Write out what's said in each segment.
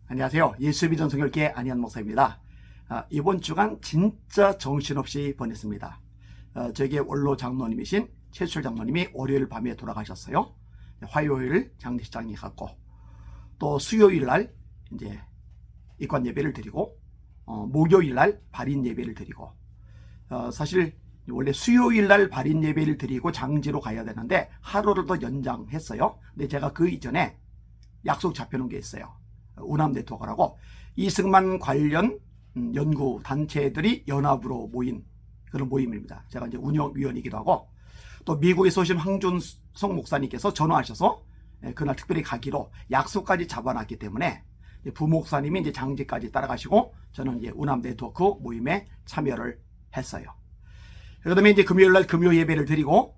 안녕하세요. 예수 믿은 성결교회 안희한 목사입니다. 이번 주간 진짜 정신없이 보냈습니다. 저에게 원로 장로님이신 최수철 장로님이 월요일 밤에 돌아가셨어요. 화요일 장례식장에 갔고, 또 수요일 날 이제 입관 예배를 드리고, 목요일 날 발인 예배를 드리고, 사실 원래 수요일 날 발인 예배를 드리고 장지로 가야 되는데 하루를 더 연장했어요. 근데 제가 그 이전에 약속 잡혀놓은 게 있어요. 우남 네트워크라고 이승만 관련 연구 단체들이 연합으로 모인 그런 모임입니다. 제가 이제 운영위원이기도 하고, 또 미국에서 오신 황준성 목사님께서 전화하셔서 그날 특별히 가기로 약속까지 잡아놨기 때문에 부목사님이 이제 장지까지 따라가시고, 저는 이제 우남 네트워크 모임에 참여를 했어요. 그다음에 이제 금요일 날 금요 예배를 드리고,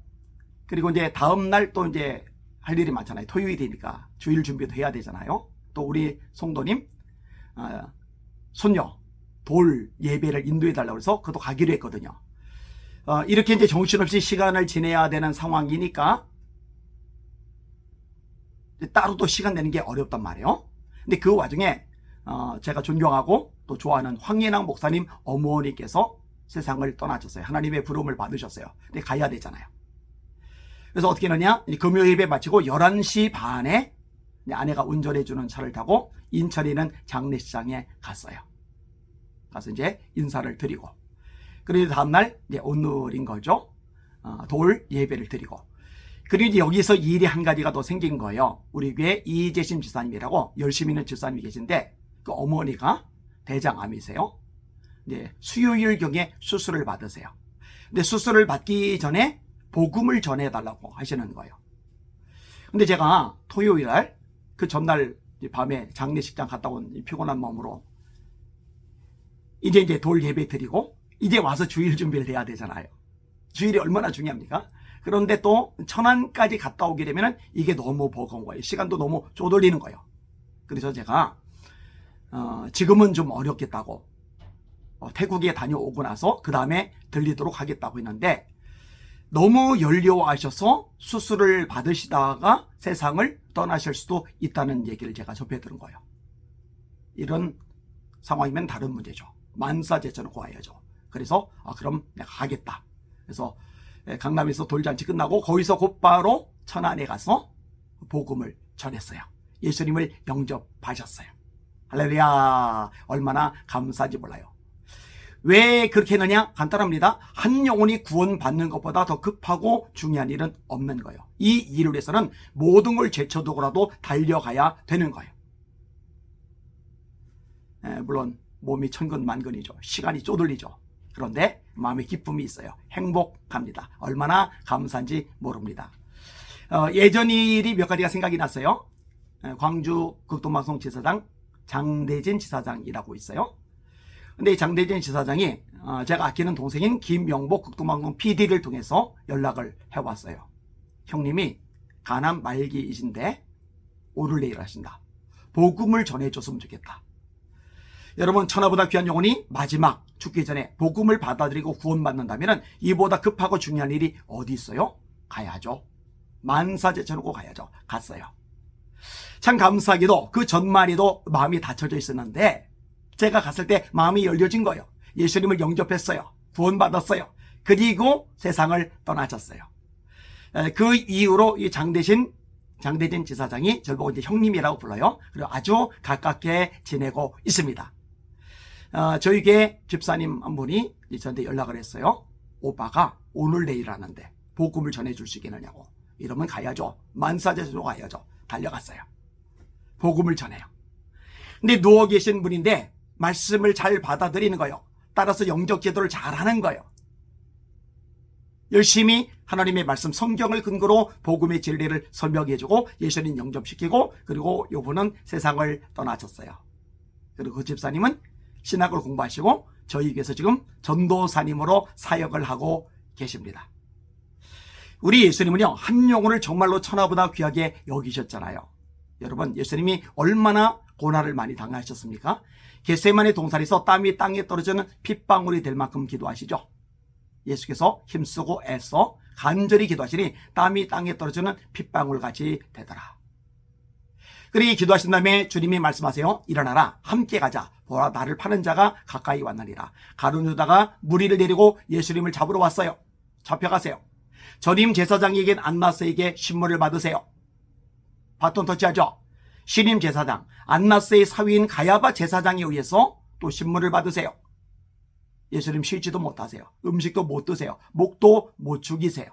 그리고 이제 다음 날 또 이제 할 일이 많잖아요. 토요일이니까 주일 준비도 해야 되잖아요. 또 우리 성도님 손녀 돌 예배를 인도해 달라고 해서 그것도 가기로 했거든요. 이렇게 이제 정신없이 시간을 지내야 되는 상황이니까 따로 또 시간 내는 게 어렵단 말이에요. 근데 그 와중에 제가 존경하고 또 좋아하는 황예랑 목사님 어머니께서 세상을 떠나셨어요. 하나님의 부름을 받으셨어요. 근데 가야 되잖아요. 그래서 어떻게 했느냐, 금요 예배 마치고 11시 반에 아내가 운전해주는 차를 타고 인천에 있는 장례식장에 갔어요. 가서 이제 인사를 드리고, 그리고 다음날 이제 오늘인 거죠. 돌 예배를 드리고, 그리고 이제 여기서 일이 한 가지가 더 생긴 거예요. 우리 교회 이재심 지사님이라고 열심히 있는 지사님이 계신데, 그 어머니가 대장암이세요. 이제 수요일경에 수술을 받으세요. 근데 수술을 받기 전에 복음을 전해달라고 하시는 거예요. 근데 제가 토요일 날 그 전날 밤에 장례식장 갔다 온 피곤한 마음으로 이제 돌 예배 드리고 이제 와서 주일 준비를 해야 되잖아요. 주일이 얼마나 중요합니까? 그런데 또 천안까지 갔다 오게 되면 이게 너무 버거운 거예요. 시간도 너무 쪼들리는 거예요. 그래서 제가 지금은 좀 어렵겠다고 태국에 다녀오고 나서 그 다음에 들리도록 하겠다고 했는데, 너무 연료하셔서 수술을 받으시다가 세상을 떠나실 수도 있다는 얘기를 제가 접해 들은 거예요. 이런 상황이면 다른 문제죠. 만사제쳐놓고 와야죠. 그래서 그럼 내가 가겠다. 그래서 강남에서 돌잔치 끝나고 거기서 곧바로 천안에 가서 복음을 전했어요. 예수님을 영접하셨어요. 할렐루야. 얼마나 감사한지 몰라요. 왜 그렇게 했느냐? 간단합니다. 한 영혼이 구원받는 것보다 더 급하고 중요한 일은 없는 거예요. 이 일을 위해서는 모든 걸 제쳐두고라도 달려가야 되는 거예요. 물론 몸이 천근만근이죠. 시간이 쪼들리죠. 그런데 마음에 기쁨이 있어요. 행복합니다. 얼마나 감사한지 모릅니다. 예전 일이 몇 가지가 생각이 났어요. 광주 극동방송 지사장 장대진 지사장이라고 있어요. 근데 이 장대진 지사장이 제가 아끼는 동생인 김명복 극동방송 PD를 통해서 연락을 해왔어요. 형님이 간암 말기이신데 오늘 내일 하신다. 복음을 전해줬으면 좋겠다. 여러분, 천하보다 귀한 영혼이 마지막 죽기 전에 복음을 받아들이고 구원받는다면 이보다 급하고 중요한 일이 어디 있어요? 가야죠. 만사제쳐놓고 가야죠. 갔어요. 참 감사하게도 그 전말에도 마음이 닫혀져 있었는데 제가 갔을 때 마음이 열려진 거예요. 예수님을 영접했어요. 구원받았어요. 그리고 세상을 떠나셨어요. 그 이후로 이 장대진 지사장이 저를 보고 이제 형님이라고 불러요. 그리고 아주 가깝게 지내고 있습니다. 저희 교회 집사님 한 분이 저한테 연락을 했어요. 오빠가 오늘 내일 하는데 복음을 전해줄 수 있겠느냐고. 이러면 가야죠. 만사제로 가야죠. 달려갔어요. 복음을 전해요. 근데 누워 계신 분인데 말씀을 잘 받아들이는 거예요. 따라서 영적 기도를 잘하는 거예요. 열심히 하나님의 말씀 성경을 근거로 복음의 진리를 설명해주고 예수님 영접시키고, 그리고 요분은 세상을 떠나셨어요. 그리고 그 집사님은 신학을 공부하시고 저희 교회에서 지금 전도사님으로 사역을 하고 계십니다. 우리 예수님은요, 한 영혼을 정말로 천하보다 귀하게 여기셨잖아요. 여러분, 예수님이 얼마나 고난을 많이 당하셨습니까? 겟세마네 동산에서 땀이 땅에 떨어지는 핏방울이 될 만큼 기도하시죠. 예수께서 힘쓰고 애써 간절히 기도하시니 땀이 땅에 떨어지는 핏방울같이 되더라. 그렇게 기도하신 다음에 주님이 말씀하세요. 일어나라, 함께 가자. 보라, 나를 파는 자가 가까이 왔느니라. 가룟 유다가 무리를 데리고 예수님을 잡으러 왔어요. 잡혀가세요. 전임 제사장에겐 안나스에게 신문을 받으세요. 바톤 터치하죠. 신임 제사장 안나스의 사위인 가야바 제사장에 의해서 또 신문을 받으세요. 예수님 쉬지도 못하세요. 음식도 못 드세요. 목도 못 죽이세요.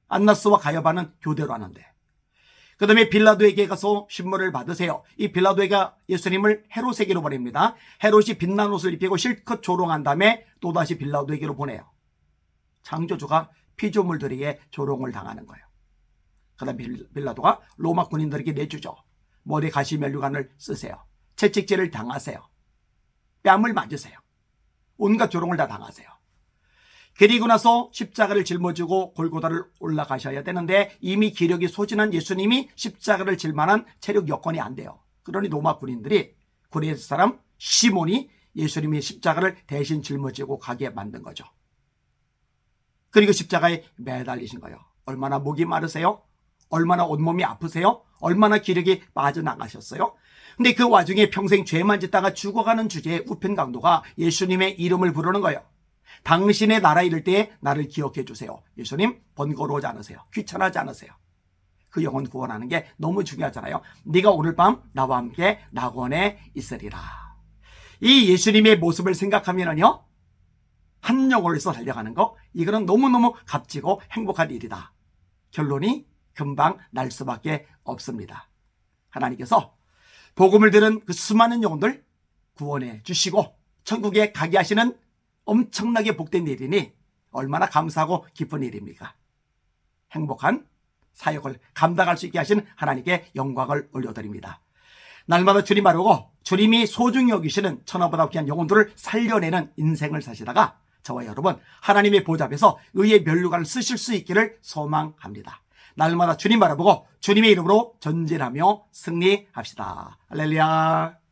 안나스와 가야바는 교대로 하는데, 그 다음에 빌라도에게 가서 신문을 받으세요. 이 빌라도가 예수님을 헤롯에게로 보냅니다. 헤롯이 빛난 옷을 입히고 실컷 조롱한 다음에 또다시 빌라도에게로 보내요. 창조주가 피조물들에게 조롱을 당하는 거예요. 그 다음에 빌라도가 로마 군인들에게 내주죠. 머리에 가시면류관을 쓰세요. 채찍질을 당하세요. 뺨을 맞으세요. 온갖 조롱을 다 당하세요. 그리고 나서 십자가를 짊어지고 골고다를 올라가셔야 되는데 이미 기력이 소진한 예수님이 십자가를 질 만한 체력 여건이 안 돼요. 그러니 로마 군인들이 구레네 사람 시몬이 예수님이 십자가를 대신 짊어지고 가게 만든 거죠. 그리고 십자가에 매달리신 거예요. 얼마나 목이 마르세요? 얼마나 온몸이 아프세요? 얼마나 기력이 빠져나가셨어요? 근데 그 와중에 평생 죄만 짓다가 죽어가는 주제의 우편 강도가 예수님의 이름을 부르는 거예요. 당신의 나라 이를 때에 나를 기억해 주세요. 예수님 번거로우지 않으세요. 귀찮아하지 않으세요. 그 영혼 구원하는 게 너무 중요하잖아요. 네가 오늘 밤 나와 함께 낙원에 있으리라. 이 예수님의 모습을 생각하면은요, 한 영혼을 위해서 달려가는 거, 이거는 너무너무 값지고 행복한 일이다. 결론이 금방 날 수밖에 없습니다. 하나님께서 복음을 들은 그 수많은 영혼들 구원해 주시고 천국에 가게 하시는 엄청나게 복된 일이니 얼마나 감사하고 기쁜 일입니까? 행복한 사역을 감당할 수 있게 하신 하나님께 영광을 올려드립니다. 날마다 주님 알고 주님이 소중히 여기시는 천하보다 귀한 영혼들을 살려내는 인생을 사시다가 저와 여러분 하나님의 보좌 앞에서 의의 면류관을 쓰실 수 있기를 소망합니다. 날마다 주님 바라보고 주님의 이름으로 전진하며 승리합시다. 할렐루야.